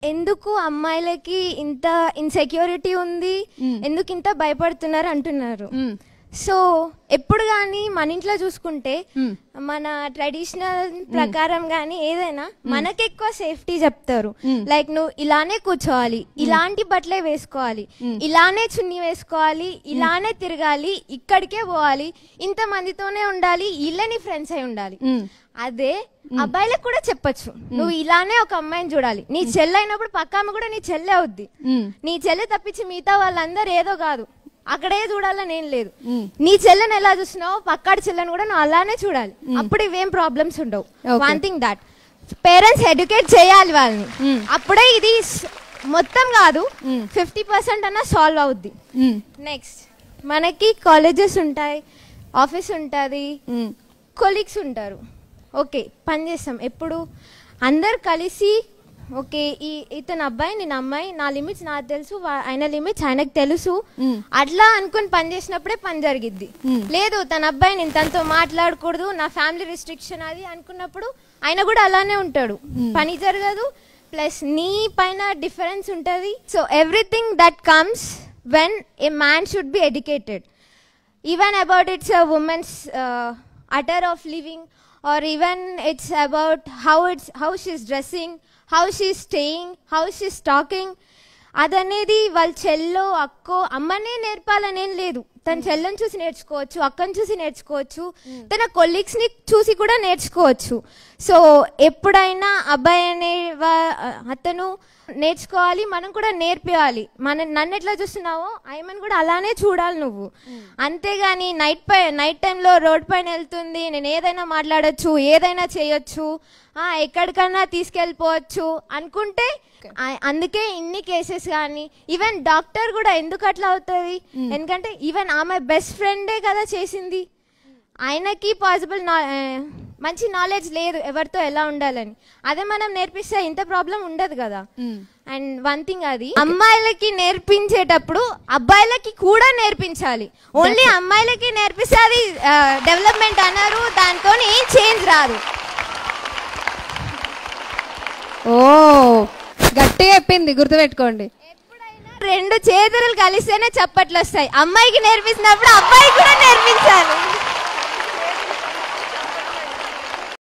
ఎందుకు అమ్మాయిలకి ఇంత ఇన్సెక్యూరిటీ ఉంది, ఎందుకు ఇంత భయపడుతున్నారు అంటున్నారు. సో ఎప్పుడు కానీ మన ఇంట్లో చూసుకుంటే మన ట్రెడిషనల్ ప్రకారం కానీ ఏదైనా మనకి ఎక్కువ సేఫ్టీ చెప్తారు. లైక్ నువ్వు ఇలానే కూర్చోవాలి, ఇలాంటి బట్టలే వేసుకోవాలి, ఇలానే చున్నీ వేసుకోవాలి, ఇలానే తిరగాలి, ఇక్కడికే పోవాలి, ఇంత మందితోనే ఉండాలి, ఇళ్ళని ఫ్రెండ్స్ అయి ఉండాలి. అదే అబ్బాయిలకు కూడా చెప్పొచ్చు, నువ్వు ఇలానే ఒక అమ్మాయిని చూడాలి. నీ చెల్లె అయినప్పుడు పక్క అమ్మ కూడా నీ చెల్లె అవుద్ది. నీ చెల్లె తప్పించి మిగతా వాళ్ళందరూ ఏదో కాదు, అక్కడే చూడాలని ఏం లేదు. నీ చెల్లెని ఎలా చూస్తున్నావు పక్కాడి చెల్లెని కూడా నువ్వు అలానే చూడాలి. అప్పుడు ఇవేం ప్రాబ్లమ్స్ ఉండవు. One thing that parents educate చేయాలి వాళ్ళని, అప్పుడే ఇది మొత్తం కాదు 50% అన్నా సాల్వ్ అవుద్ది. నెక్స్ట్ మనకి కాలేజెస్ ఉంటాయి, ఆఫీస్ ఉంటుంది, కొలీగ్స్ ఉంటారు. ఓకే పని చేస్తాం, ఎప్పుడు అందరు కలిసి ఓకే ఇతను అబ్బాయి నేను అమ్మాయి, నా లిమిట్స్ నాకు తెలుసు, ఆయన లిమిట్స్ ఆయనకు తెలుసు, అట్లా అనుకుని పని చేసినప్పుడే పని జరిగిద్ది. లేదు తన అబ్బాయి నేను తనతో మాట్లాడకూడదు, నా ఫ్యామిలీ రిస్ట్రిక్షన్ అది అనుకున్నప్పుడు ఆయన కూడా అలానే ఉంటాడు, పని జరగదు. ప్లస్ నీ పైన డిఫరెన్స్ ఉంటుంది. So everything that comes when a man should be educated, even about it's a women's utter of living, or even it's about how she's dressing, how she's staying, how she's talking. అదనేది వాళ్ళ చెల్లో అక్కో అమ్మనే నేర్పాలనేం లేదు. తన చెల్లని చూసి నేర్చుకోవచ్చు, అక్కని చూసి నేర్చుకోవచ్చు, తన కొలీగ్స్ ని చూసి కూడా నేర్చుకోవచ్చు. సో ఎప్పుడైనా అబ్బాయి అనే అతను నేర్చుకోవాలి, మనం కూడా నేర్పియాలి. నన్ను ఎట్లా చూస్తున్నావో ఆయమని కూడా అలానే చూడాలి నువ్వు. అంతేగాని నైట్ టైంలో రోడ్ పైన వెళ్తుంది, నేను ఏదైనా మాట్లాడచ్చు, ఏదైనా చేయొచ్చు, ఎక్కడికన్నా తీసుకెళ్ళిపోవచ్చు అనుకుంటే, అందుకే ఇన్ని కేసెస్ కానీ ఈవెన్ డాక్టర్ కూడా ఎందుకు అట్లా అవుతుంది, ఎందుకంటే ఈవెన్ ఆమె బెస్ట్ ఫ్రెండే కదా చేసింది, ఆయనకి పాసిబుల్ మంచి నాలెడ్జ్ లేదు ఎవరితో ఎలా ఉండాలని. అదే మనం నేర్పిస్తే ఇంత ప్రాబ్లం ఉండదు కదా. అండ్ వన్ థింగ్, అది అమ్మాయిలకి నేర్పించేటప్పుడు అబ్బాయిలకి కూడా నేర్పించాలి. ఓన్లీ అమ్మాయిలకి నేర్పిస్తే అది డెవలప్మెంట్ అన్నారు, దాంతో ఏం చేంజ్ రాదు. ఓ గట్టిగా చెప్పింది, గుర్తుపెట్టుకోండి. ఎప్పుడైనా రెండు చేతులు కలిస్తేనే చప్పట్లు వస్తాయి. అమ్మాయికి నేర్పించినప్పుడు అబ్బాయికి కూడా నేర్పించాలి.